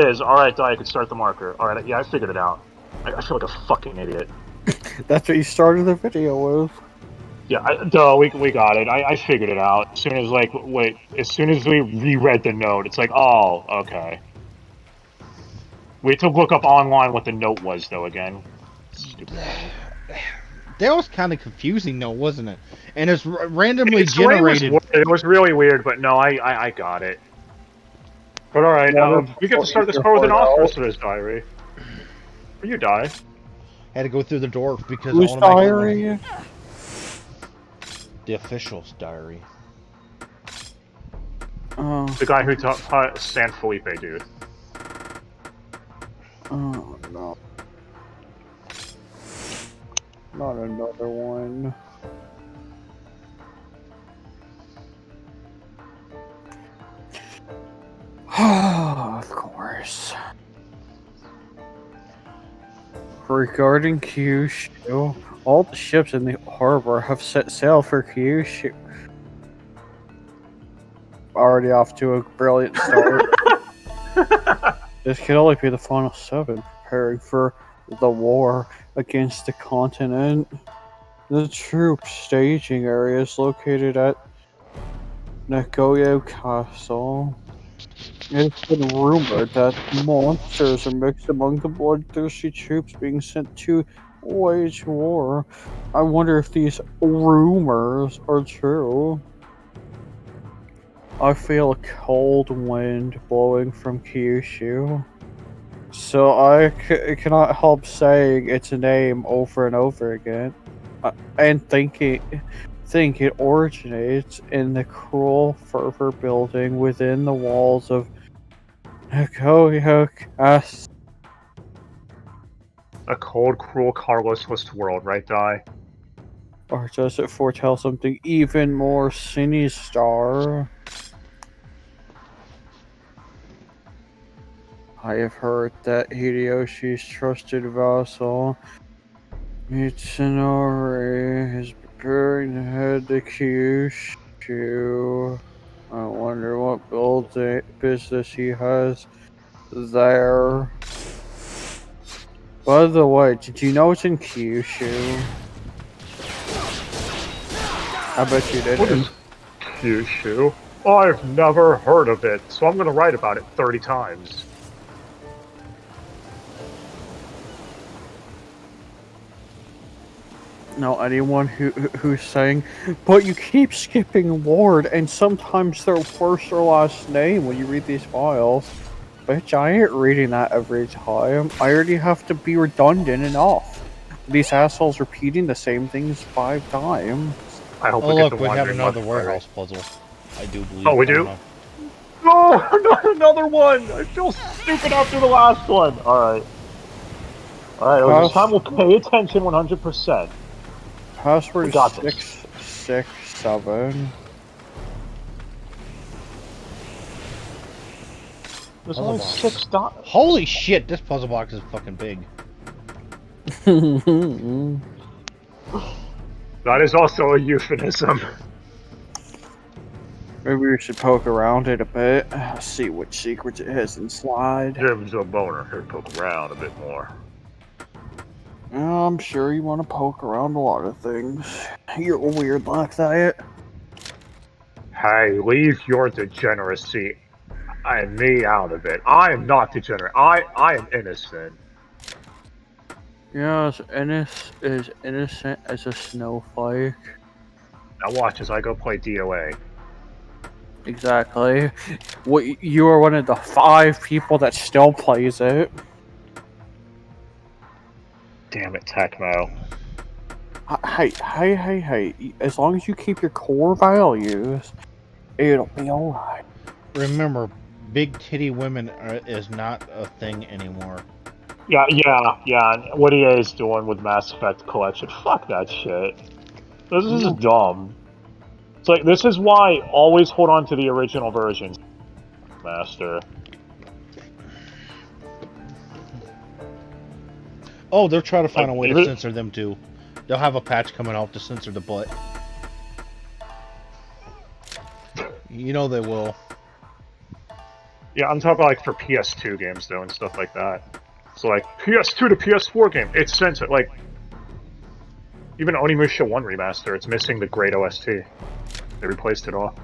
is. Alright, Di, I can start the marker. Alright, yeah, I figured it out. I feel like a fucking idiot. That's what you started the video with. Yeah, we got it. I figured it out. As soon as, like, as soon as we reread the note, it's like, oh, okay. We had to look up online what the note was, though, again. Stupid. That was kind of confusing, though, wasn't it? And it's randomly generated. It was really weird, but no, I got it. But alright, we get to start this part with an officer's diary. Will you die? Had to go through the door because whose diary? The official's diary. Oh. The guy who taught San Felipe, dude. Oh no. Not another one. Of course. Regarding Kyushu, all the ships in the harbor have set sail for Kyushu. Already off to a brilliant start. This could only be the final 7, preparing for the war against the continent. The troop staging area is located at Nagoya Castle. It's been rumored that monsters are mixed among the bloodthirsty troops being sent to wage war. I wonder if these rumors are true. I feel a cold wind blowing from Kyushu, so I cannot help saying its name over and over again, and think it originates in the cruel fervor building within the walls of Nagoya Castle. A cold, cruel, Carlos-less world, right, Di? Or does it foretell something even more sinister? I have heard that Hideyoshi's trusted vassal, Mitsunori, is preparing to head to Kyushu. I wonder what business he has there. By the way, did you know it's in Kyushu? I bet you didn't. What is Kyushu? I've never heard of it, so I'm gonna write about it 30 times. No, anyone who's saying, but you keep skipping Lord, and sometimes their first or last name when you read these files. Bitch, I ain't reading that every time. I already have to be redundant enough. These assholes repeating the same things 5 times. I hope Oh, look, we have another warehouse puzzle. I do believe. Oh, we do? No, not another one! I feel stupid after the last one! Alright. Alright, this time we'll pay attention 100%. Password is 667. There's only 6 dots. Holy shit, this puzzle box is fucking big. That is also a euphemism. Maybe we should poke around it a bit, see what secrets it has inside. Jim's a boner. Here, poke around a bit more. I'm sure you want to poke around a lot of things. You're weird like that. Hey, leave your degeneracy and me out of it. I am not degenerate. I am innocent. Yes, Ennis is innocent as a snowflake. Now watch as I go play DOA. Exactly. You are one of the 5 people that still plays it. Damn it, Tecmo. Hey. As long as you keep your core values, it'll be alright. Remember, big titty women is not a thing anymore. Yeah. What EA is doing with Mass Effect Collection, fuck that shit. This is just dumb. It's like, this is why always hold on to the original versions, Master. Oh, they're trying to find a way to censor them too. They'll have a patch coming out to censor the butt. You know they will. Yeah, I'm talking like for PS2 games though and stuff like that. So like PS2 to PS4 game, it's censored. Like even Onimusha 1 remaster, it's missing the great OST. They replaced it all.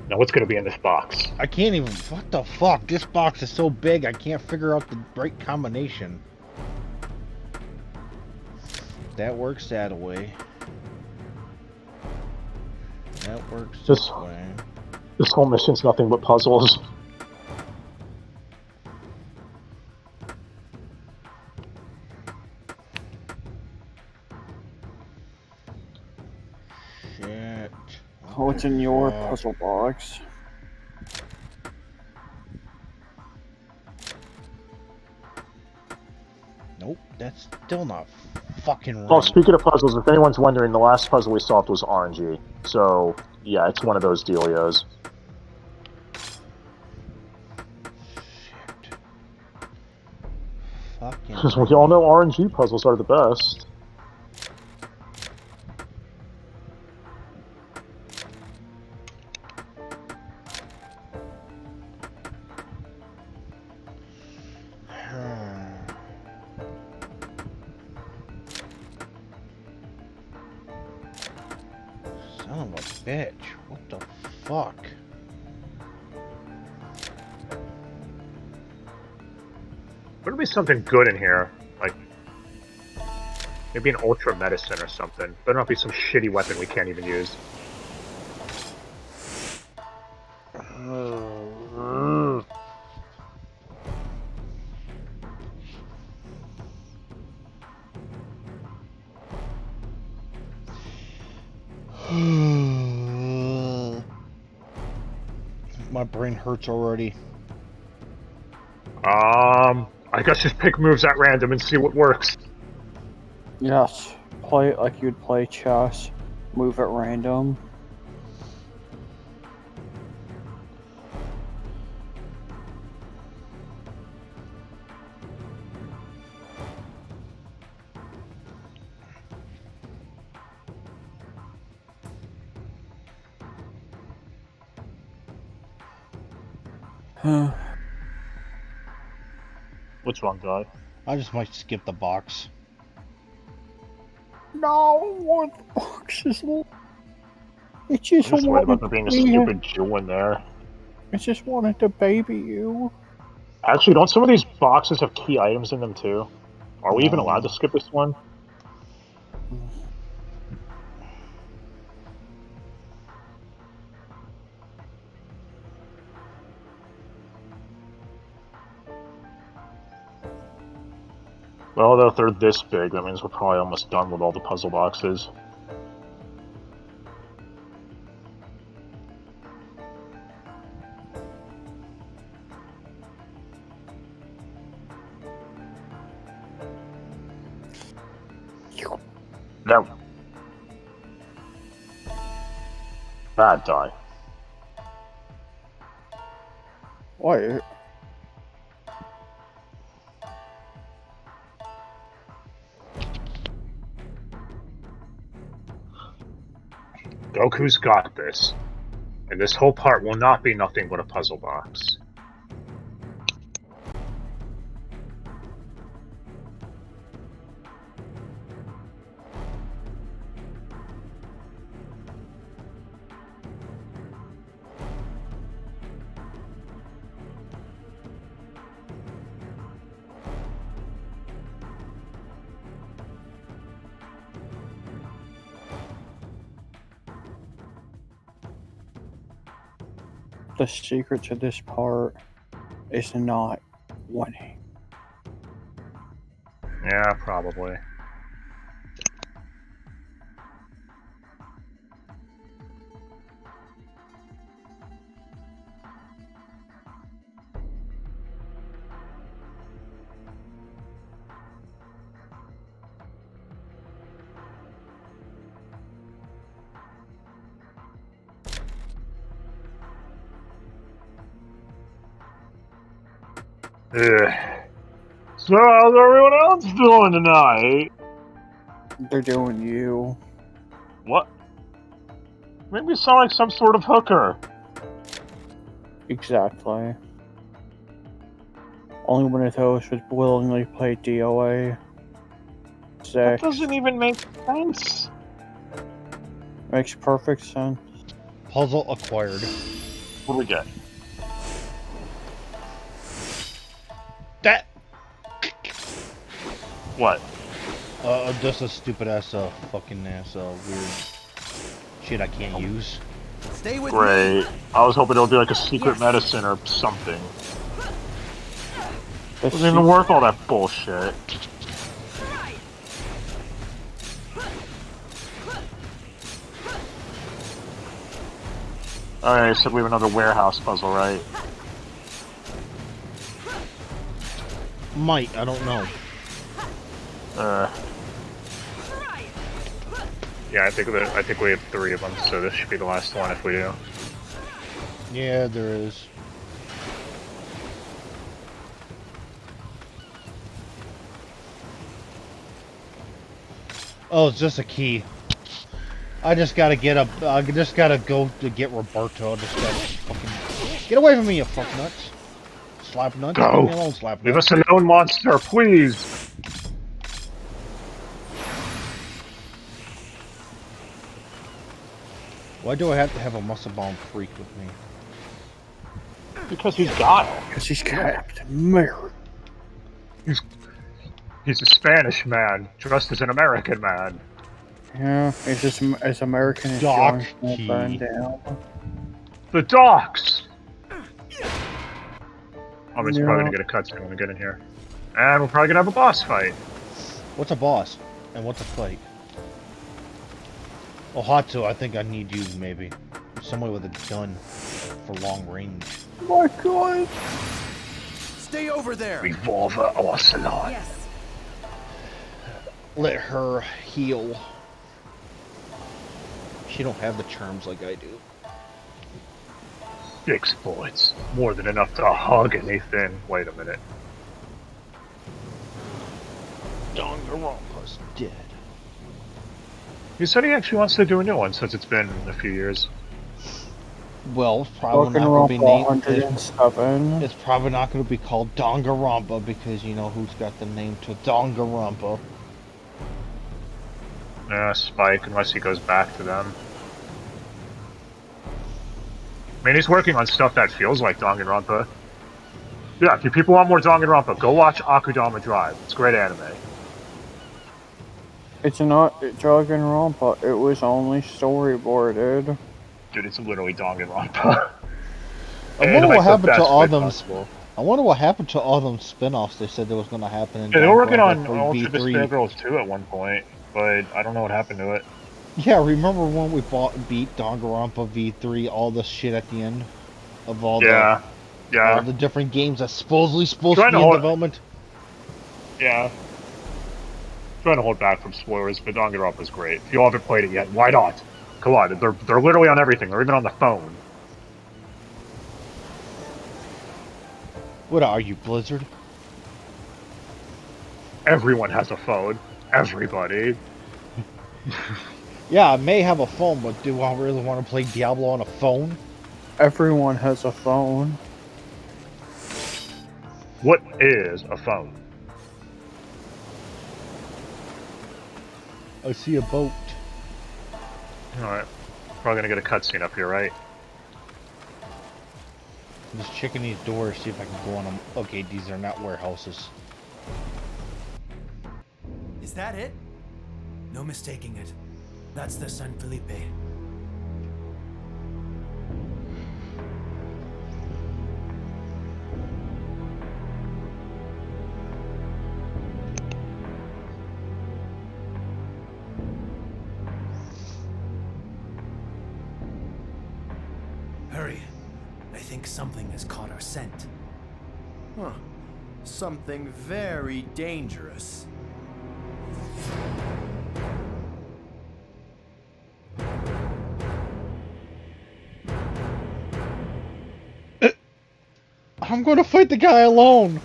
Now what's gonna be in this box? I can't even. What the fuck? This box is so big, I can't figure out the right combination. That works that way. That works this way. This whole mission's nothing but puzzles. Shit. What's in your puzzle box? Nope, that's still not fucking right. Oh, speaking of puzzles, if anyone's wondering, the last puzzle we solved was RNG. So, yeah, it's one of those dealios. Shit. Fucking. Because we all know RNG puzzles are the best. Son of a bitch. What the fuck? Better be something good in here. Like, maybe an ultra medicine or something. Better not be some shitty weapon we can't even use. My brain hurts already. I guess just pick moves at random and see what works. Yes. Play it like you'd play chess. Move at random. What's wrong, guy? I just might skip the box. No, what the box is? It I'm just just worried about there wanted being a stupid jewel in there. It just wanted to baby you. Actually, don't some of these boxes have key items in them too? Are we even allowed to No. skip this one? Well, though, if they're this big, that means we're probably almost done with all the puzzle boxes. No. Bad die. Wait. Goku's got this. And this whole part will not be nothing but a puzzle box. The secret to this part is not winning. Yeah, probably. Ugh. So how's everyone else doing tonight? They're doing you. What? Make me sound like some sort of hooker. Exactly. Only one of those would willingly play DOA. That 6. doesn't even make sense. Makes perfect sense. Puzzle acquired. What do we get? That. What? Just a stupid ass, fucking ass, weird shit I can't use. Stay with Great. me. I was hoping it would be like a secret Yes. medicine or something. The Doesn't even work all that bullshit. Alright, so we have another warehouse puzzle, right? Might, I don't know. Yeah, I think we have 3 of them, so this should be the last one if we do. Yeah, there is. Oh, it's just a key. I just gotta get up. I just gotta go to get Roberto. I just gotta fucking get away from me, you fuck nuts. Slap nuts. Go. Leave me alone, slap Leave nuts. us alone, monster, please! Why do I have to have a muscle bomb freak with me? Because he's got it. Because he's Captain America. He's a Spanish man, dressed as an American man. Yeah, he's just as American as Doc John key. burned down. The docks! Oh, we're Yeah. probably gonna get a cutscene when we get in here. And we're probably gonna have a boss fight. What's a boss? And what's a fight? Oh, Hatsu, I think I need you, maybe. Somebody with a gun for long range. Oh my god! Stay over there. Revolver Ocelot. Yes. Let her heal. She don't have the charms like I do. Exploits. More than enough to hug anything. Wait a minute. Danganronpa's dead. He said he actually wants to do a new one since it's been a few years. Well, it's probably not going to be named. It's probably not going to be called Danganronpa because you know who's got the name to Danganronpa. Yeah, Spike, unless he goes back to them. I mean, he's working on stuff that feels like Danganronpa. Yeah, if you people want more Danganronpa, go watch Akudama Drive. It's great anime. It's not Danganronpa. It was only storyboarded. Dude, it's literally Danganronpa. I wonder what happened to all them. possible. I wonder what happened to all them spin-offs they said there was going to happen in Yeah, they were working on Danganronpa Ultra V3. Despair Girls 2 at one point, but I don't know what happened to it. Yeah, remember when we beat Danganronpa V3, all the shit at the end of all Yeah, the different games that's supposedly supposed Trying to to be in hold- development? yeah. Trying to hold back from spoilers, but Danganronpa's great. If you haven't played it yet, why not? Come on, they're literally on everything. They're even on the phone. What are you, Blizzard? Everyone has a phone. Everybody. Yeah, I may have a phone, but do I really want to play Diablo on a phone? Everyone has a phone. What is a phone? I see a boat. Alright. Probably gonna get a cutscene up here, right? I'm just checking these doors, see if I can go on them. Okay, these are not warehouses. Is that it? No mistaking it. That's the San Felipe. Hurry. I think something has caught our scent. Huh. Something very dangerous. I'm going to fight the guy alone.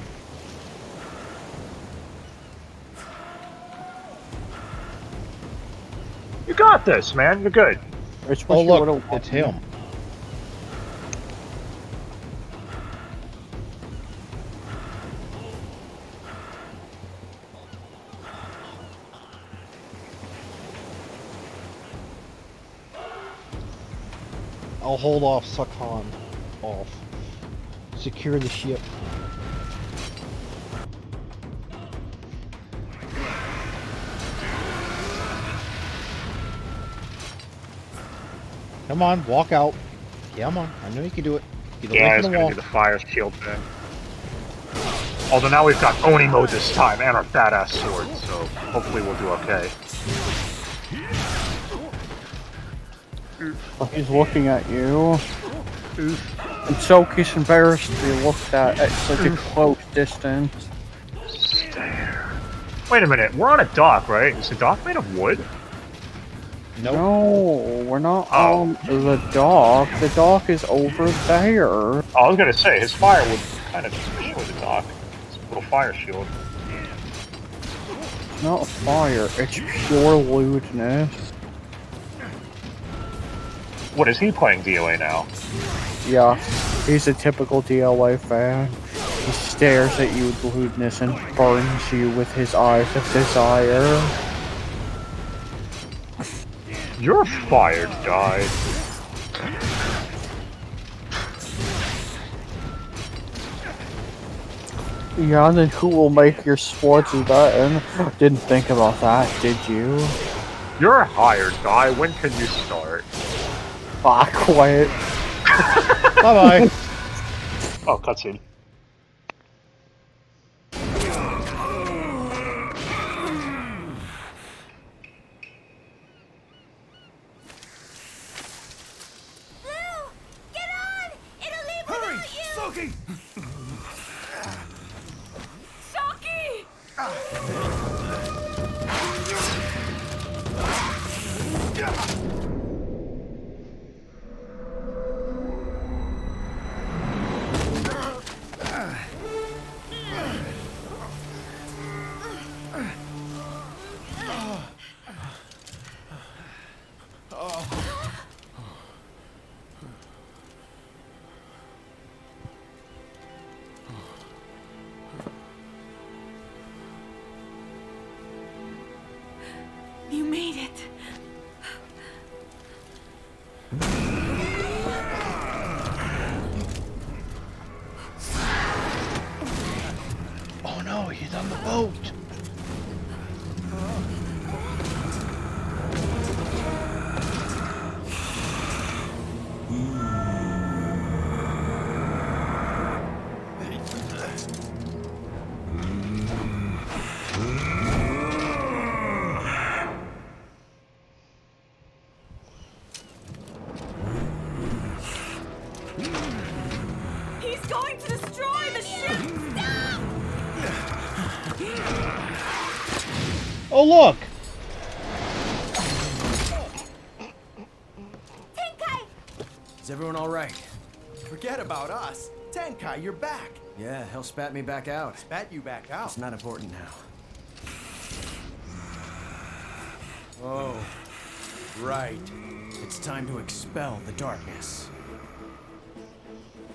You got this, man. You're good. Oh look, it's him. I'll hold off Sakhan. Off. Secure the ship. Come on, walk out. Come on, I know you can do it. Get away Yeah, from it's the gonna wall. do the fire shield thing. Although now we've got Oni mode this time and our badass sword, so hopefully we'll do okay. He's looking at you. And Soki's embarrassed to be looked at such a close distance. Stare. Wait a minute, we're on a dock, right? Is the dock made of wood? Nope. No, we're not on the dock. The dock is over there. Oh, I was gonna say, his fire would kind of destroy the dock. It's a little fire shield. Not fire, it's pure lewdness. What, is he playing DOA now? Yeah, he's a typical DLA fan. He stares at you with lewdness and burns you with his eyes of desire. You're fired, guy. Yeah, and then who will make your sports button? Didn't think about that, did you? You're hired, guy. When can you start? Ah, quiet. Bye-bye. Oh, cutscene. You made it. Oh no, he's on the boat. He's going to destroy the ship! Stop! Oh look! Tenkai! Is everyone alright? Forget about us. Tenkai, you're back. Yeah, he'll spat me back out. Spat you back out. It's not important now. Oh, right. It's time to expel the darkness.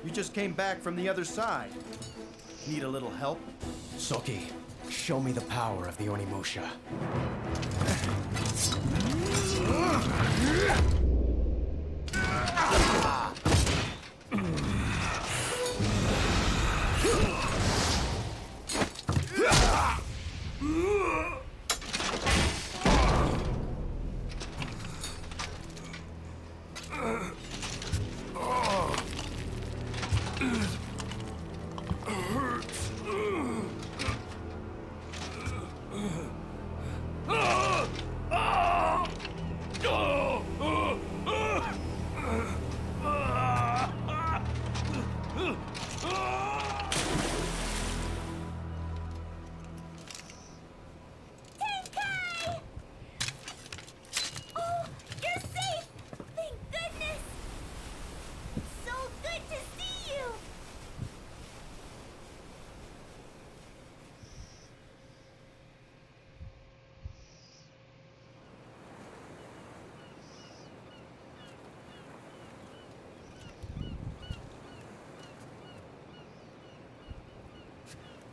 You just came back from the other side. Need a little help? Soki, show me the power of the Onimusha.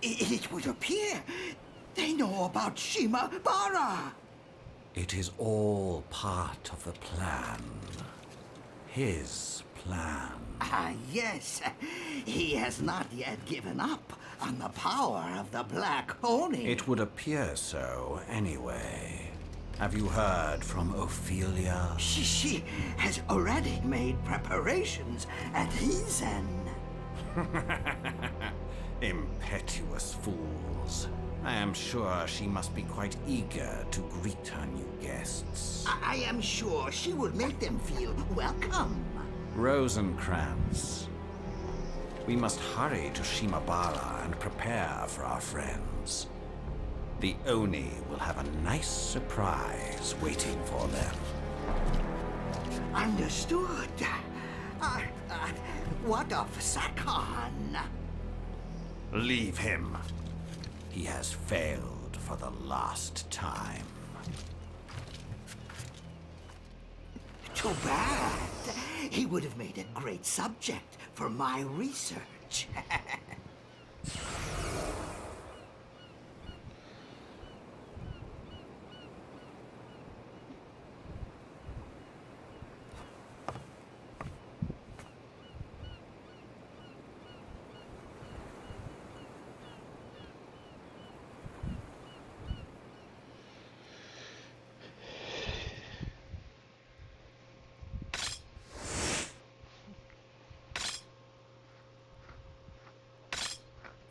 It would appear they know about Shimabara. It is all part of the plan. His plan. Ah, yes. He has not yet given up on the power of the Black Oni. It would appear so, anyway. Have you heard from Ophelia? She has already made preparations at his end. Impetuous fools. I am sure she must be quite eager to greet her new guests. I am sure she would make them feel welcome. Rosencrantz, we must hurry to Shimabara and prepare for our friends. The Oni will have a nice surprise waiting for them. Understood. What of Sakon? Leave him. He has failed for the last time. Too bad. He would have made a great subject for my research.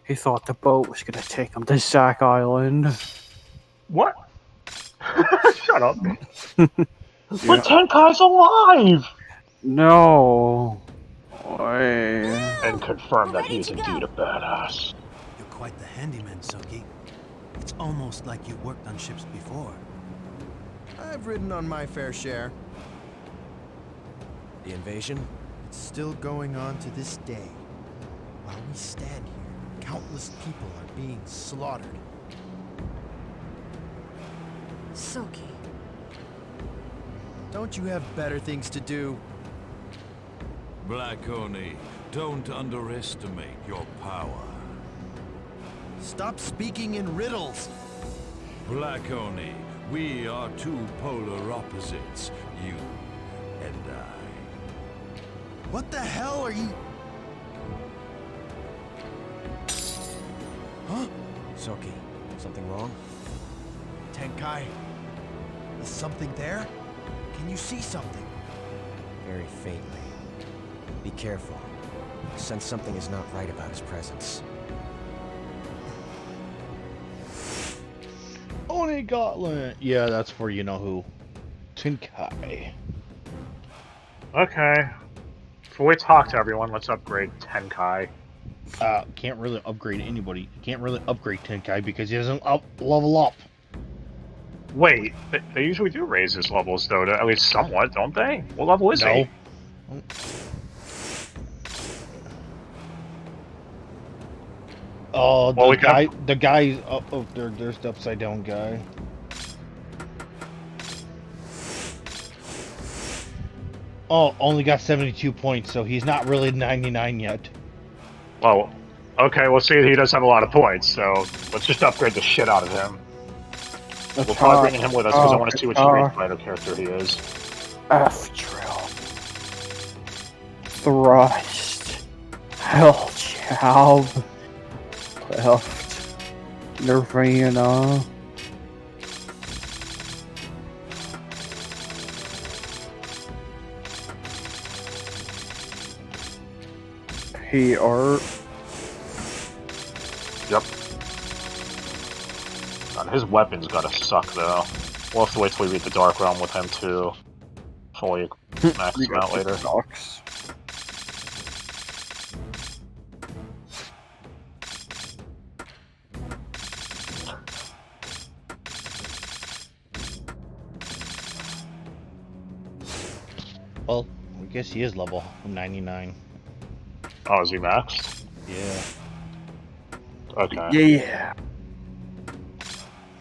He thought the boat was gonna take him to Zack Island. What? Shut up. But Tenkai's alive! No. Wait. And confirm that he is indeed a badass. You're quite the handyman, Soki. It's almost like you worked on ships before. I've ridden on my fair share. The invasion? It's still going on to this day. While we stand here, countless people are being slaughtered. Soki. Don't you have better things to do? Black Oni, don't underestimate your power. Stop speaking in riddles! Black Oni, we are two polar opposites, you and I. What the hell are you... Huh? Soki, something wrong? Tenkai? Is something there? Can you see something? Very faintly. Be careful. I sense something is not right about his presence. Oni Gauntlet. Yeah, that's for you-know-who. Tenkai. Okay. Before we talk to everyone, let's upgrade Tenkai. Can't really upgrade anybody. Can't really upgrade Tenkai because he doesn't level up. Wait, they usually do raise his levels, though, at least somewhat, don't they? What level is he? Oh, well, the guy. Oh, there's the upside down guy. Oh, only got 72 points, so he's not really 99 yet. Oh, okay, well, see, he does have a lot of points, so let's just upgrade the shit out of him. We'll probably bring him with us because I want to see what Street Fighter character he is. F-Drill. Thrust. Hell Jab. Left. Nirvana. PR. Yep. God, his weapon's gotta suck, though. We'll have to wait till we beat the Dark Realm with him, too. Fully max him out later. Sucks. Well, I guess he is level 99. Oh, is he maxed? Yeah. Okay. Yeah.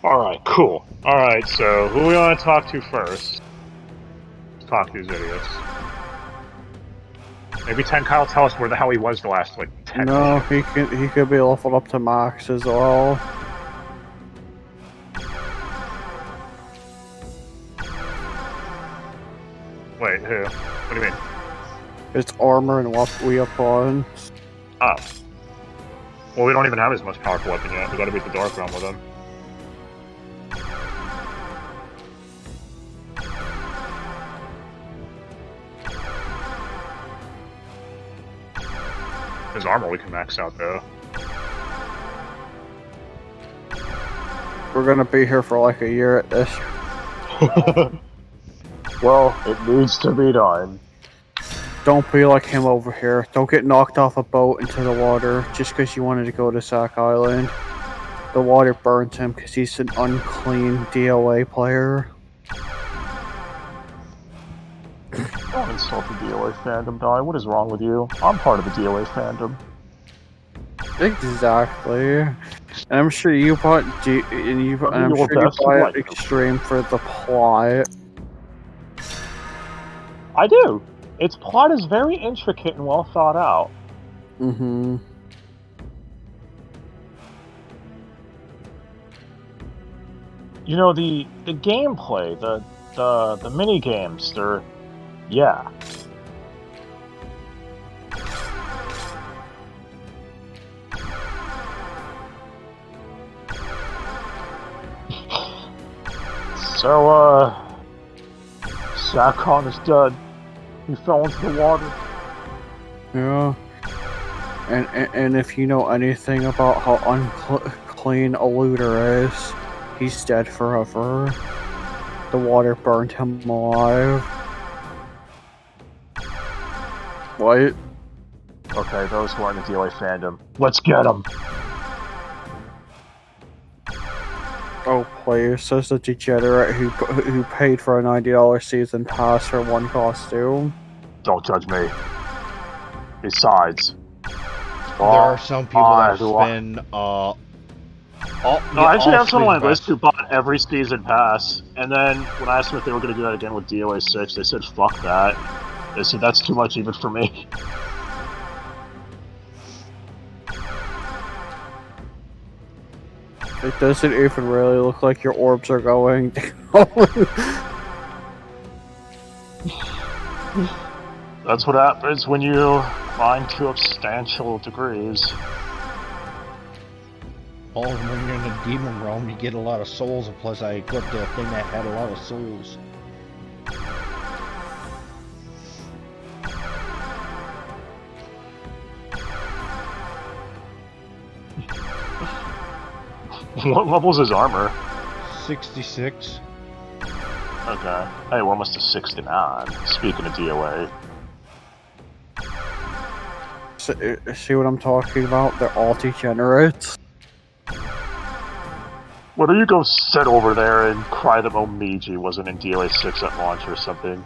Alright, cool. Alright, so who we want to talk to first? Let's talk to these idiots. Maybe Tenkai will tell us where the hell he was the last, like, 10 No, missions. he could be leveled up to max as well. Wait, who? What do you mean? It's armor and weapons. Oh. Well, we don't even have his most powerful weapon yet. We gotta beat the Dark Realm with him. His armor we can max out, though. We're gonna be here for like a year at this. Well, it needs to be done. Don't be like him over here. Don't get knocked off a boat into the water just because you wanted to go to Sack Island. The water burns him because he's an unclean DOA player. Don't insult the DOA fandom, Di. What is wrong with you? I'm part of the DOA fandom. Exactly. And I'm sure you bought I'm sure you bought Extreme for the plot. I do. Its plot is very intricate and well thought out. Mm-hmm. You know, the gameplay, the mini games, they're yeah. So Sakon is dead. He fell into the water. Yeah. And if you know anything about how unclean a looter is, he's dead forever. The water burned him alive. What? Okay, those who are in the DOA fandom, let's get them. Oh, please, says the degenerate who paid for a $90 season pass for one costume. Don't judge me. Besides, there are some people that spend no, I actually have someone on my list who bought every season pass, and then when I asked them if they were going to do that again with DOA 6, they said fuck that. They said that's too much even for me. It doesn't even really look like your orbs are going down. That's what happens when you climb to substantial degrees. Oh, when you're in the demon realm, you get a lot of souls, and plus I equipped a thing that had a lot of souls. What level's his armor? 66. Okay. Hey, we're almost to 69. Speaking of DOA. See what I'm talking about? They're all degenerates. Why don't you go sit over there and cry that Omiji wasn't in DOA 6 at launch or something?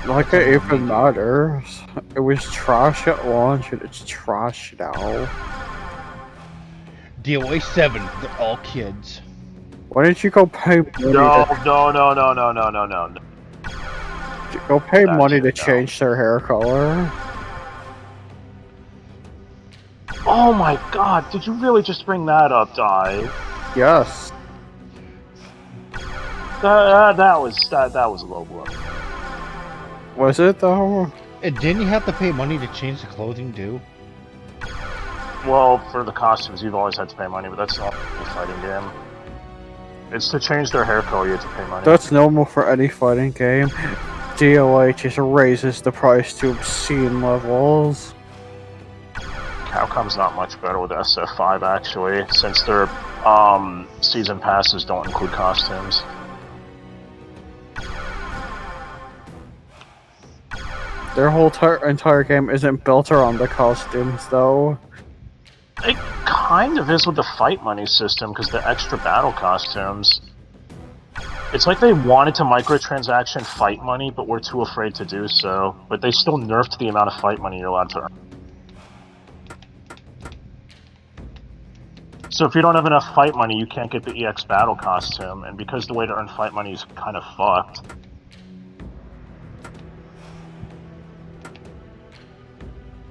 Like it even matters. It was trash at launch and it's trash now. DOA 7, they're all kids. Why didn't you go pay money No. Go pay money to change their hair color. Oh my god, did you really just bring that up, Di? Yes. That was a low blow. Was it though? And didn't you have to pay money to change the clothing too? Well, for the costumes, you've always had to pay money, but that's not a fighting game. It's to change their hair color, you have to pay money. That's normal for any fighting game. DOA just raises the price to obscene levels. Capcom's not much better with SF5 actually, since their season passes don't include costumes. Their whole entire game isn't built around the costumes, though. It kind of is with the fight money system, because the extra battle costumes... It's like they wanted to microtransaction fight money, but were too afraid to do so. But they still nerfed the amount of fight money you're allowed to earn. So if you don't have enough fight money, you can't get the EX battle costume, and because the way to earn fight money is kind of fucked...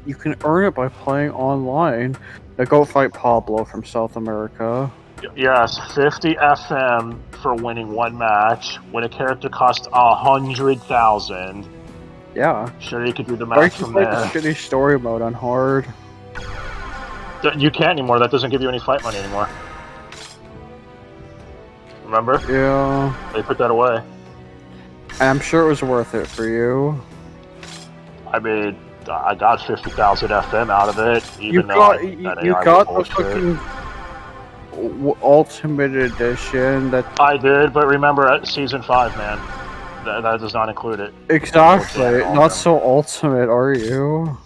You can earn it by playing online. Now go fight Pablo from South America. Yes, 50 FM for winning one match. When a character costs 100,000. Yeah. Sure, you could do the Or you math can from play the there. shitty story mode on hard. You can't anymore. That doesn't give you any fight money anymore. Remember? Yeah. They put that away. And I'm sure it was worth it for you. I mean, I got 50,000 FM out of it, even though you got the fucking Ultimate Edition. That I did, but remember, at Season 5, man, that does not include it. Exactly. Not so ultimate, are you?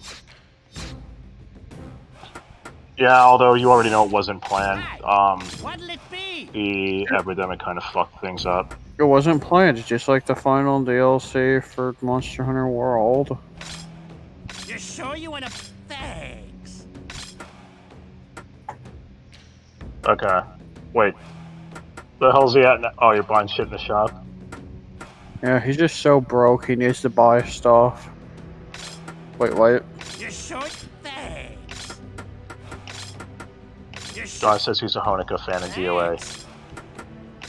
Yeah, although you already know it wasn't planned. What'll it be? The epidemic kind of fucked things up. It wasn't planned. It's just like the final DLC for Monster Hunter World. You sure you wanna... Thanks. Okay. Wait. The hell's he at now? Oh, you're buying shit in the shop? Yeah, he's just so broke, he needs to buy stuff. Wait, what? You sure? Thanks. John says he's a Honika fan in DOA.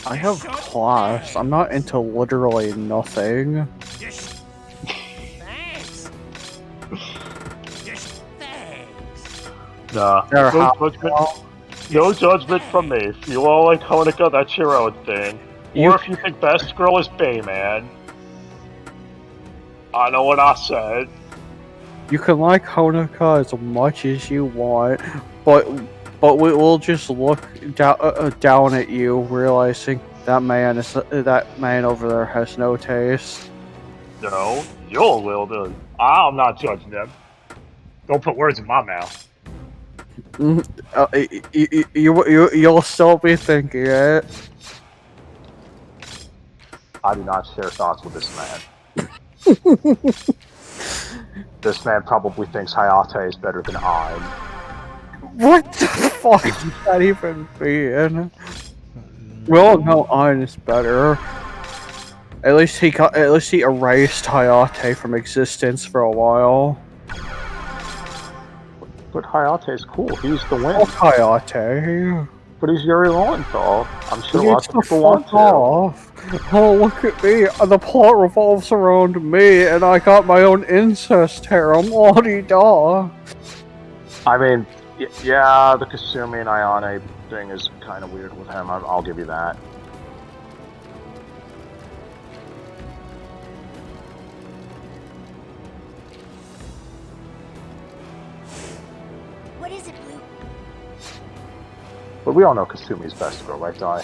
I have class. I'm not into literally nothing. Thanks. Thanks. Nah. No judgment from me. If you all like Honika, that's your own thing. Or if you think best girl is Bayman. I know what I said. You can like Honika as much as you want, but we will just look down at you, realizing that man over there has no taste. No, you'll will do. I'm not judging them. Don't put words in my mouth. You'll still be thinking it. I do not share thoughts with this man. This man probably thinks Hayate is better than I. What the fuck does that even mean? We all know Ein is better. At least he erased Hayate from existence for a while. But Hayate's cool. He's the win. Fuck Hayate. But he's Yuri Lowenthal. I'm sure He lots of needs to people want fuck to. off. Oh, look at me. The plot revolves around me, and I got my own incest harem. La-di-da. I mean, yeah, the Kasumi and Ayane thing is kind of weird with him. I'll give you that. What is it, Blue? But we all know Kasumi's best girl, right, Dai?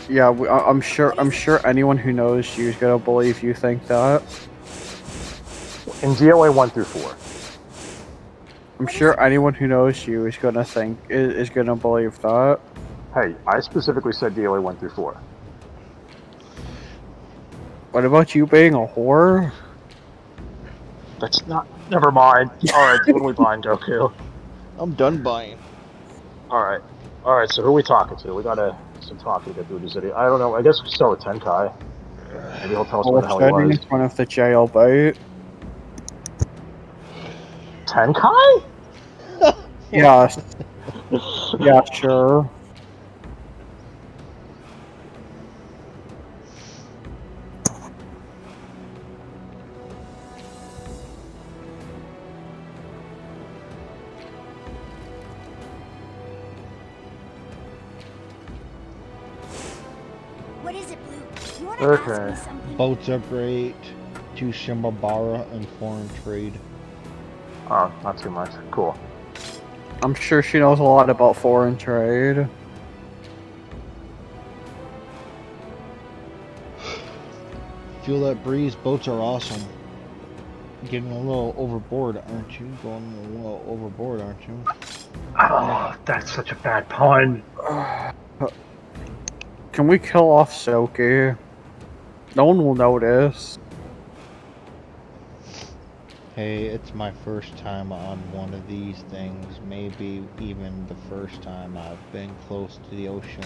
Yeah, I'm sure anyone who knows you is gonna believe you think that. In DOA 1 through 4. I'm sure anyone who knows you is gonna believe that. Hey, I specifically said DOA 1 through 4. What about you being a whore? That's not. Never mind. Alright, when we buying Goku? I'm done buying. Alright. Alright, so who are we talking to? We gotta some talking to get through the city. I don't know. I guess we start with Tenkai. Maybe he'll tell us what the hell he was. In front of the jailbait. Tenkai? Yes. Yeah, sure. What is it, Blue? You wanna Okay. ask me something? Boats are great. To Shimabara and foreign trade. Oh, not too much. Cool. I'm sure she knows a lot about foreign trade. Feel that breeze, boats are awesome. Getting a little overboard, aren't you? Going a little overboard, aren't you? Oh, that's such a bad pun. Can we kill off Soki? No one will notice. Hey, it's my first time on one of these things. Maybe even the first time I've been close to the ocean.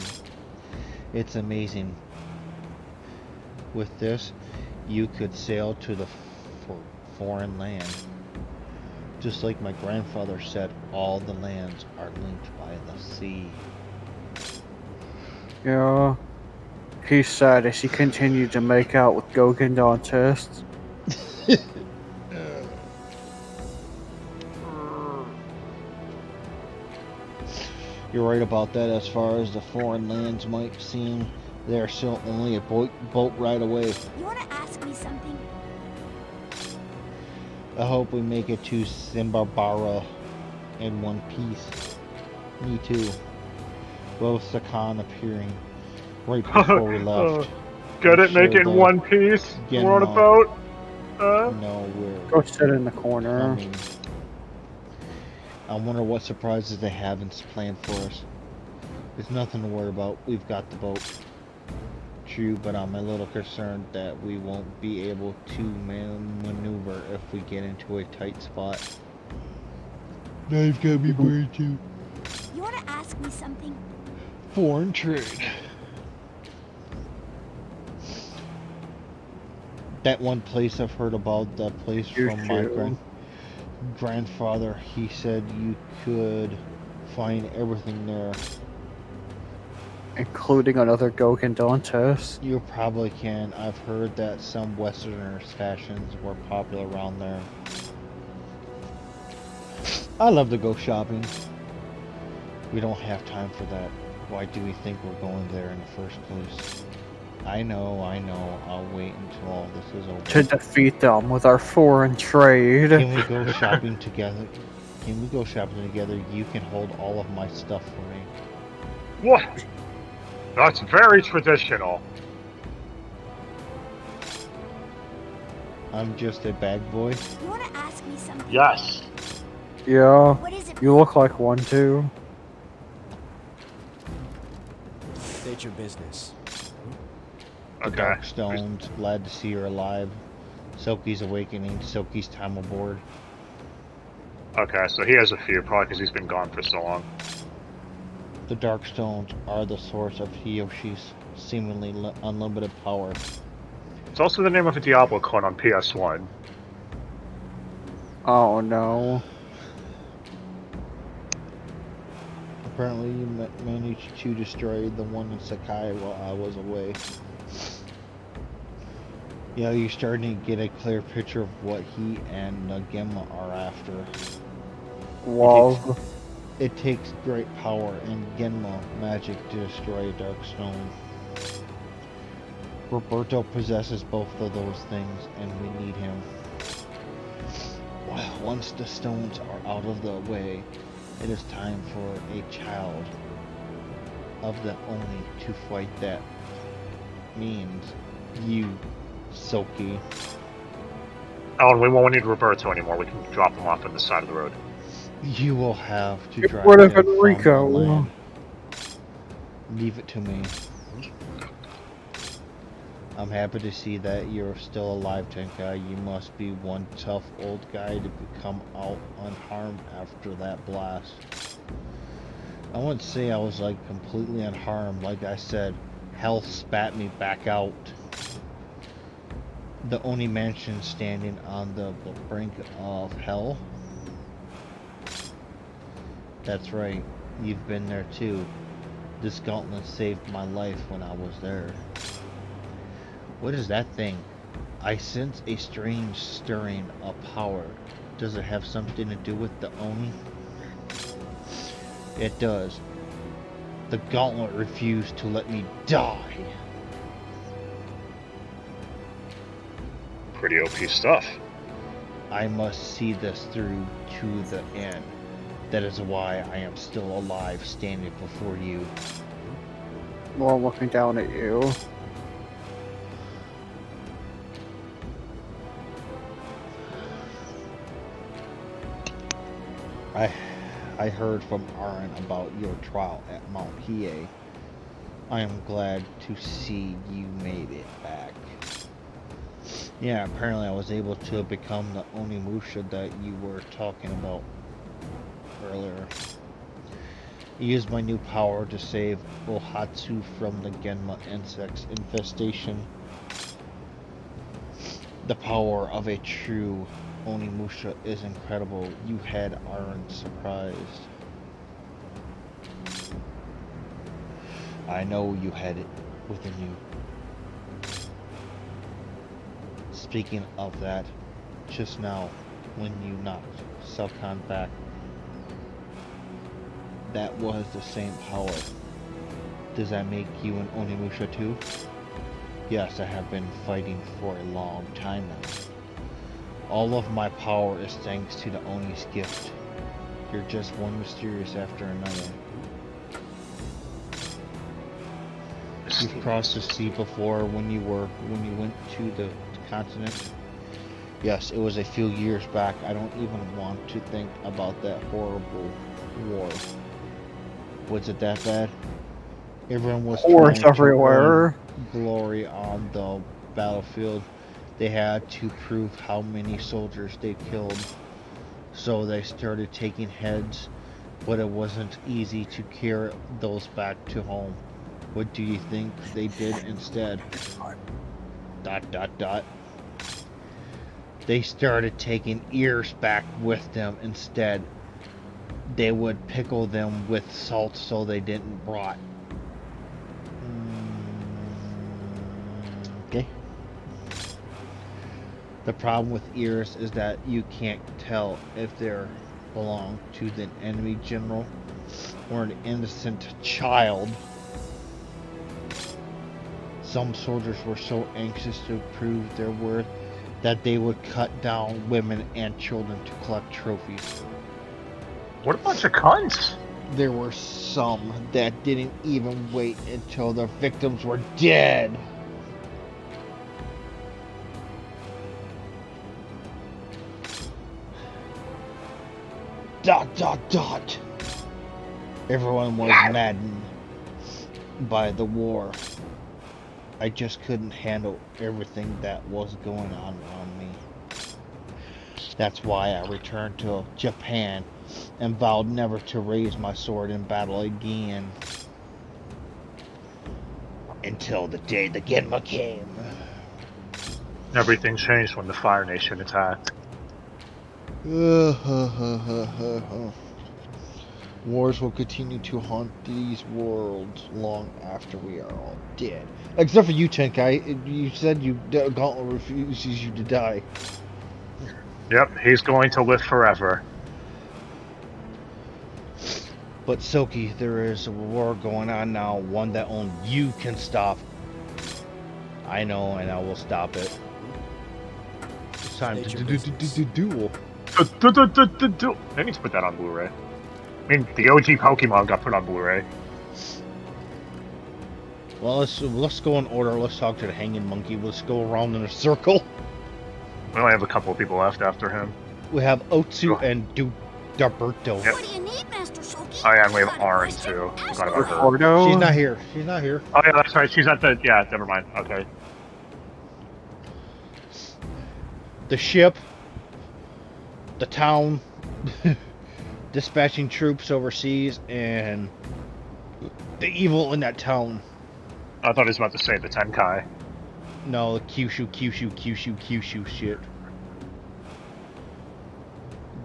It's amazing. With this, you could sail to the foreign land. Just like my grandfather said, all the lands are linked by the sea. Yeah. He said as he continued to make out with Gouken Dantes. You're right about that. As far as the foreign lands might seem, they're still only a boat ride away. You wanna ask me something? I hope we make it to Simbabara in one piece. Me too. With Sakan appearing right before we left. Get it? Make it in one piece? We're on a boat? No, we're... Go sit in the corner. Coming. I wonder what surprises they have planned for us. There's nothing to worry about. We've got the boat. True, but I'm a little concerned that we won't be able to maneuver if we get into a tight spot. Knife got me burned too. You wanna ask me something? Foreign trade. That one place I've heard about, that place from my grandfather, he said you could find everything there. Including another Gouken Dantes. You probably can. I've heard that some Westerners' fashions were popular around there. I love to go shopping. We don't have time for that. Why do we think we're going there in the first place? I know. I'll wait until all this is over. To defeat them with our foreign trade. Can we go shopping together? Can we go shopping together? You can hold all of my stuff for me. What? That's very traditional. I'm just a bag boy. You wanna ask me something? Yes. Yeah. What is it? You look like one too. State your business. The Okay. Dark Stones, glad to see you're alive. Silky's awakening, Silky's time aboard. Okay, so he has a few, probably because he's been gone for so long. The Dark Stones are the source of Hiyoshi's seemingly unlimited power. It's also the name of a Diablo clone on PS1. Oh no. Apparently you managed to destroy the one in Sakai while I was away. Yeah, you're starting to get a clear picture of what he and Gemma are after. Wow. It takes great power and Genma magic to destroy a Dark Stone. Roberto possesses both of those things, and we need him. Once the stones are out of the way, it is time for a child of the Oni to fight that. Means you, Silky. Oh, and we won't need Roberto anymore. We can drop him off on the side of the road. You will have to Get drive rid of them from Enrico. the land. Leave it to me. I'm happy to see that you're still alive, Tenkai. You must be one tough old guy to come out unharmed after that blast. I wouldn't say I was like completely unharmed. Like I said, hell spat me back out. The Oni mansion standing on the brink of hell. That's right, you've been there too. This gauntlet saved my life when I was there. What is that thing? I sense a strange stirring of power. Does it have something to do with the Oni? It does. The gauntlet refused to let me die. Pretty OP stuff. I must see this through to the end. That is why I am still alive standing before you. While looking down at you. I heard from Aaron about your trial at Mount Hiei. I am glad to see you made it back. Yeah, apparently I was able to become the Onimusha that you were talking about earlier. I used my new power to save Ohatsu from the Genma insects infestation. The power of a true Onimusha is incredible. You had Aaron surprised. I know you had it within you. Speaking of that, just now, when you knocked Selkan back, that was the same power. Does that make you an Onimusha too? Yes, I have been fighting for a long time now. All of my power is thanks to the Oni's gift. You're just one mysterious after another. You've crossed the sea before when you went to the continent. Yes, it was a few years back. I don't even want to think about that horrible war. Was it that bad? Everyone was Horse trying to everywhere. earn glory on the battlefield. They had to prove how many soldiers they killed. So they started taking heads, but it wasn't easy to carry those back to home. What do you think they did instead? ... They started taking ears back with them instead. They would pickle them with salt so they didn't rot. Okay. The problem with ears is that you can't tell if they belong to the enemy general or an innocent child. Some soldiers were so anxious to prove their worth that they would cut down women and children to collect trophies. What a bunch of cunts! There were some that didn't even wait until their victims were dead. ... Everyone was maddened by the war. I just couldn't handle everything that was going on around me. That's why I returned to Japan and vowed never to raise my sword in battle again. Until the day the Genma came. Everything changed when the Fire Nation attacked. Wars will continue to haunt these worlds long after we are all dead. Except for you, Tenkai. You said Gauntlet refuses you to die. Yep, he's going to live forever. But Silky, there is a war going on now, one that only you can stop. I know, and I will stop it. It's time to duel. They need to put that on Blu-ray. I mean, the OG Pokemon got put on Blu-ray. Well, let's go in order. Let's talk to the hanging monkey. Let's go around in a circle. We only have a couple of people left after him. We have Otsu and Darberto. Yep. What do you need, Master Soki? Oh yeah, and we have Aaron too. Forgot about her. Ricardo. She's not here. She's not here. Oh yeah, that's right. She's at the. Yeah, never mind. Okay. The ship, the town, dispatching troops overseas, and the evil in that town. I thought he was about to say the Tenkai. No, the Kyushu shit.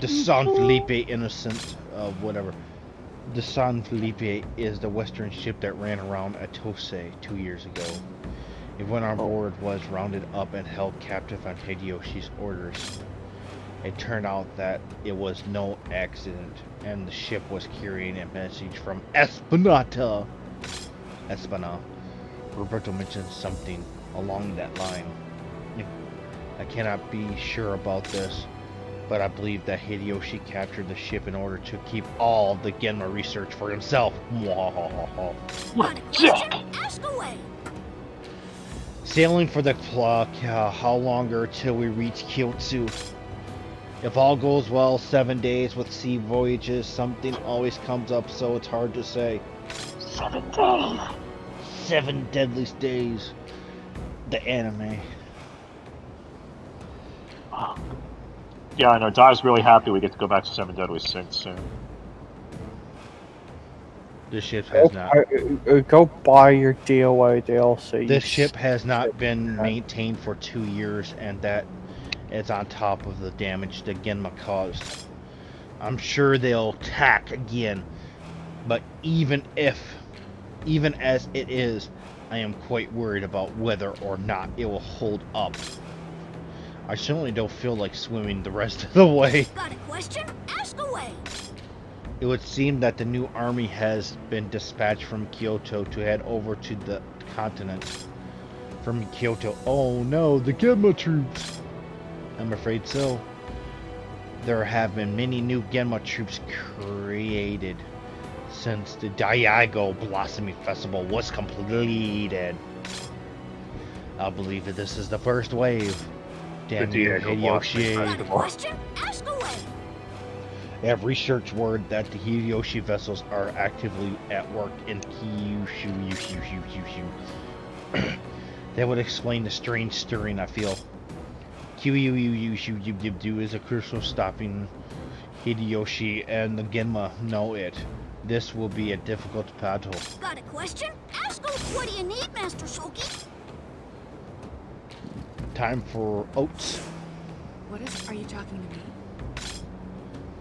The San Felipe innocent, whatever. The San Felipe is the western ship that ran around Atose 2 years ago. Everyone on board was rounded up and held captive on Hideyoshi's orders. It turned out that it was no accident, and the ship was carrying a message from Espana. Roberto mentioned something along that line. I cannot be sure about this, but I believe that Hideyoshi captured the ship in order to keep all the Genma research for himself. What a dick! Ask away! Sailing for the clock, how longer till we reach Kyoto? If all goes well, 7 days with sea voyages. Something always comes up, so it's hard to say. 7 days. 7 deadliest days. The anime. Yeah, I know. Dai's really happy we get to go back to 7 Deadly Sins soon. This ship has not. Go buy your DOA DLC. This ship has not been maintained for 2 years, and that It's on top of the damage the Genma caused. I'm sure they'll attack again, but even as it is, I am quite worried about whether or not it will hold up. I certainly don't feel like swimming the rest of the way. Got a question? Ask away. It would seem that the new army has been dispatched from Kyoto to head over to the continent. From Kyoto. Oh no, the Genma troops! I'm afraid so. There have been many new Genma troops created since the Daigo Blossoming Festival was completed. I believe that this is the first wave. Damn you, Hideyoshi. Got a question? Ask away. I have researched word that the Hideyoshi vessels are actively at work in Kyushu. That would explain the strange stirring I feel. Kyushu is a crucial stopping Hideyoshi and the Genma know it. This will be a difficult battle. Got a question? Ask away. What do you need, Master Shoki? Time for oats. Are you talking to me?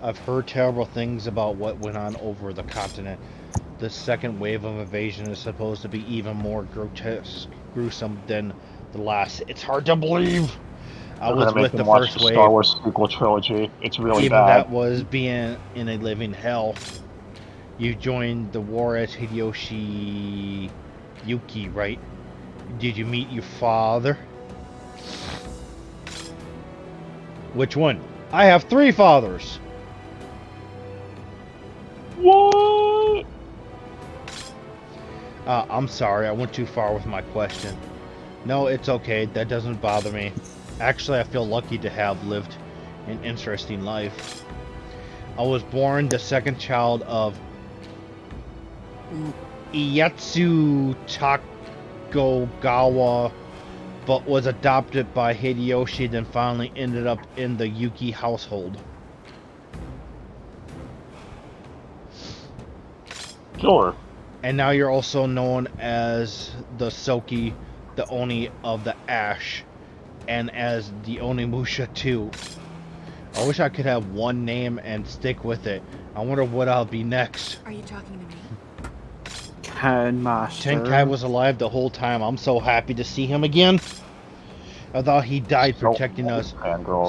I've heard terrible things about what went on over the continent. The second wave of invasion is supposed to be even more gruesome than the last. It's hard to believe. I was with the first wave. Star Wars sequel trilogy. It's really even bad. That was being in a living hell. You joined the war as Hideyoshi Yuki, right? Did you meet your father? Which one? I have 3 fathers. What? I'm sorry, I went too far with my question. No, it's okay, that doesn't bother me. Actually, I feel lucky to have lived an interesting life. I was born the second child of Iyatsu Takogawa, but was adopted by Hideyoshi, then finally ended up in the Yuki household. Sure. And now you're also known as the Soki, the Oni of the Ash, and as the Onimusha too. I wish I could have one name and stick with it. I wonder what I'll be next. Are you talking to me? Master. Tenkai was alive the whole time. I'm so happy to see him again. I thought he died protecting us,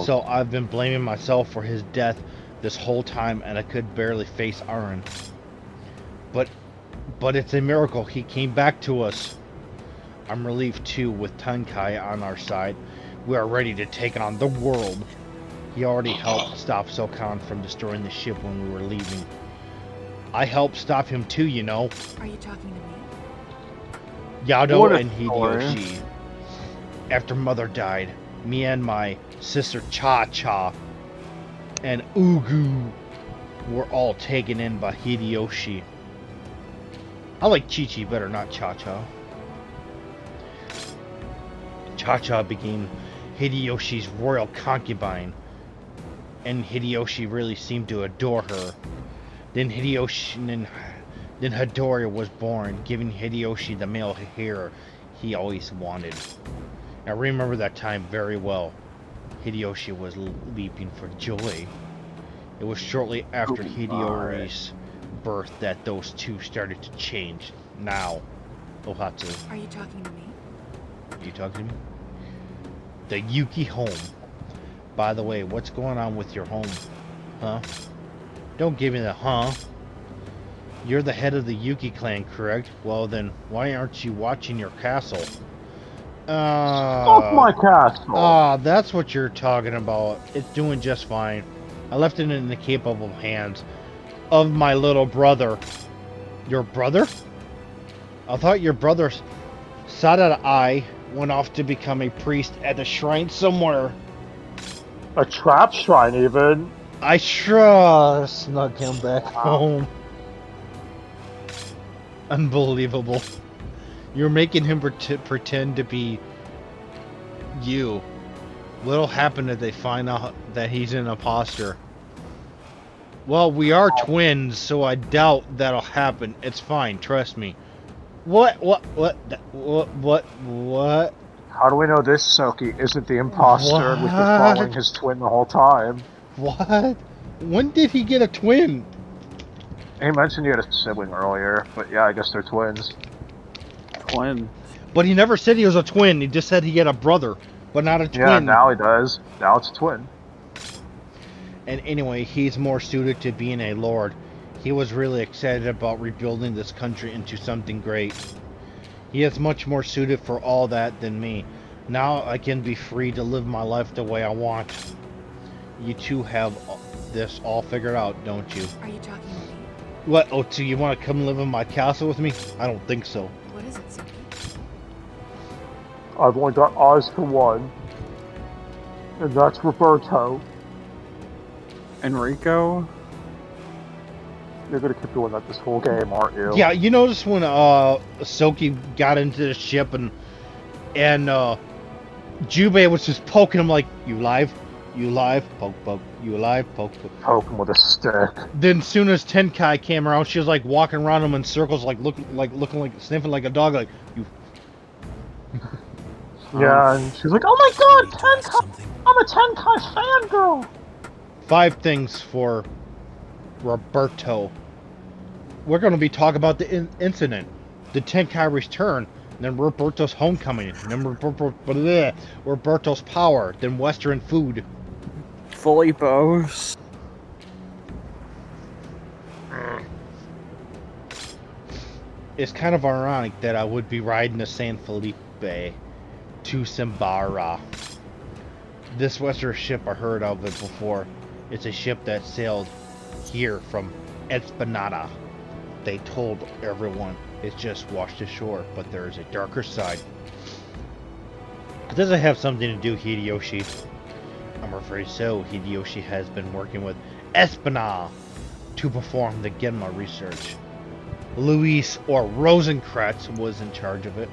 so I've been blaming myself for his death this whole time, and I could barely face Aaron. But it's a miracle he came back to us. I'm relieved too with Tenkai on our side. We are ready to take on the world. He already helped stop Sokan from destroying the ship when we were leaving. I helped stop him too, you know. Are you talking to me? Yado and Hideyoshi. After Mother died, me and my sister Cha-Cha and Ugu were all taken in by Hideyoshi. I like Chi-Chi better, not Cha-Cha. Cha-Cha became Hideyoshi's royal concubine, and Hideyoshi really seemed to adore her. Then Hidori was born, giving Hideyoshi the male heir he always wanted. I remember that time very well. Hideyoshi was leaping for joy. It was shortly after Hidori's birth that those two started to change. Now, Ohatsu. Are you talking to me? Are you talking to me? The Yuki home. By the way, what's going on with your home? Huh? Don't give me the huh. You're the head of the Yuki clan, correct? Well then, why aren't you watching your castle? Fuck my castle! That's what you're talking about. It's doing just fine. I left it in the capable hands of my little brother. Your brother? I thought your brother Sadai went off to become a priest at a shrine somewhere. A trap shrine, even. I sure snuck him back home. Unbelievable. You're making him pretend to be you. What'll happen if they find out that he's an imposter? Well, we are twins, so I doubt that'll happen. It's fine, trust me. What? How do we know this Soki isn't the imposter and we've been following his twin the whole time? What? When did he get a twin? He mentioned he had a sibling earlier, but yeah, I guess they're twins. Twin. But he never said he was a twin. He just said he had a brother, but not a twin. Yeah, now he does. Now it's a twin. And anyway, he's more suited to being a lord. He was really excited about rebuilding this country into something great. He is much more suited for all that than me. Now I can be free to live my life the way I want. You two have this all figured out, don't you? Are you talking to me? What? Oh, so you want to come live in my castle with me? I don't think so. What is it, Soki? I've only got eyes for one, and that's Roberto. Enrico? You're gonna keep doing that this whole game, aren't you? Yeah, you notice when Soki got into the ship and Jubei was just poking him like, you live? You live? Poke, poke. You alive? Poke, poke. Poke him with a stick. Then soon as Tenkai came around, she was like walking around him in circles, like looking like sniffing like a dog, like you. Yeah, and she's like, "Oh my God, Tenkai! I'm a Tenkai fangirl." 5 things for Roberto. We're going to be talking about the incident, the Tenkai return, then Roberto's homecoming, then Roberto's power, then Western food. Filipos. It's kind of ironic that I would be riding the San Felipe to Simbara. This Western ship, I heard of it before. It's a ship that sailed here from Espanada. They told everyone it's just washed ashore, but there is a darker side. Does it have something to do with Hideyoshi? I'm afraid so. Hideyoshi has been working with Espanada to perform the Genma research. Luis, or Rosenkreutz, was in charge of it.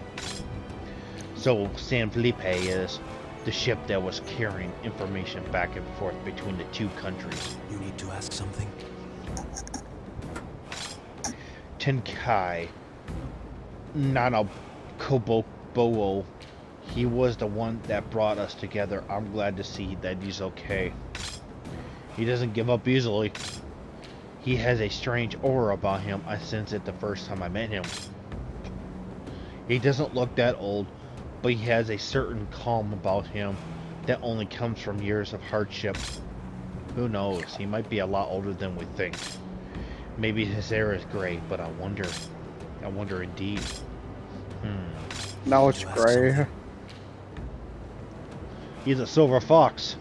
So San Felipe is the ship that was carrying information back and forth between the two countries. You need to ask something? Tenkai Nanakobobo, he was the one that brought us together. I'm glad to see that he's okay. He doesn't give up easily. He has a strange aura about him. I sensed it the first time I met him. He doesn't look that old, but he has a certain calm about him that only comes from years of hardship. Who knows? He might be a lot older than we think. Maybe his hair is gray, but I wonder indeed. Now it's gray. He's a silver fox.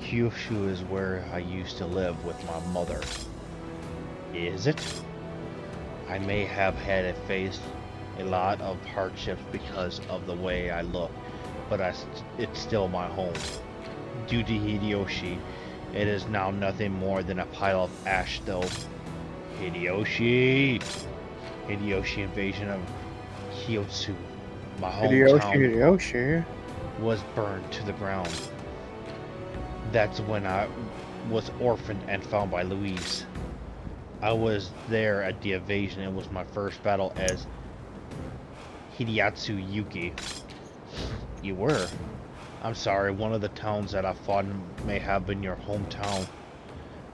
Kyushu is where I used to live with my mother. Is it? I may have had to face a lot of hardships because of the way I look, but it's still my home. Due to Hideyoshi, it is now nothing more than a pile of ash though. Hideyoshi invasion of Kyotsu, my hometown, was burned to the ground. That's when I was orphaned and found by Louise. I was there at the invasion. It was my first battle as Hideatsu Yuki. You were? I'm sorry, one of the towns that I fought in may have been your hometown.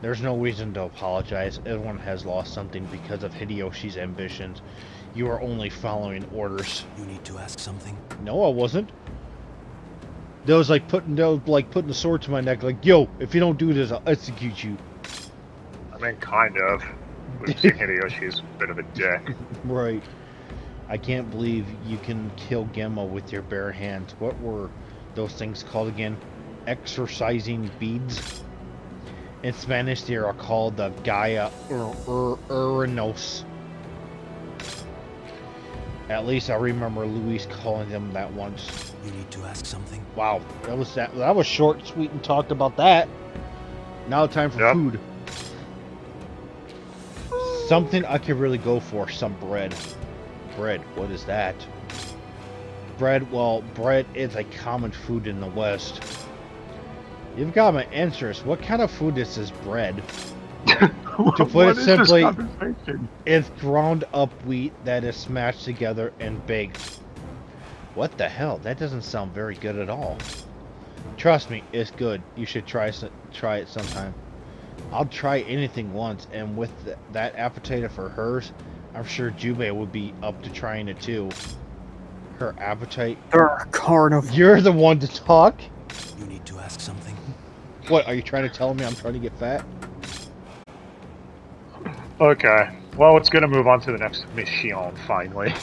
There's no reason to apologize. Everyone has lost something because of Hideyoshi's ambitions. You are only following orders. You need to ask something? No, I wasn't. They was like putting the sword to my neck, like, yo, if you don't do this, I'll execute you. I mean, kind of. We've seen Hideyoshi's a bit of a dick. Right. I can't believe you can kill Gemma with your bare hands. What were those things called again? Exorcising beads? In Spanish, they are called the Gaia Uranos. At least I remember Luis calling them that once. You need to ask something? Wow, that was short, sweet, and talked about that. Now time for food. Something I could really go for, some bread. Bread, what is that? Bread, well, bread is a common food in the West. You've got my interest. What kind of food is this bread? To put it simply, it's ground up wheat that is smashed together and baked. What the hell? That doesn't sound very good at all. Trust me, it's good. You should try it sometime. I'll try anything once, and with that appetite for hers, I'm sure Jubei would be up to trying it too. Her appetite? They're carnivore. You're the one to talk? You need to ask something? What, are you trying to tell me I'm trying to get fat? Okay. Well, it's gonna move on to the next mission, finally.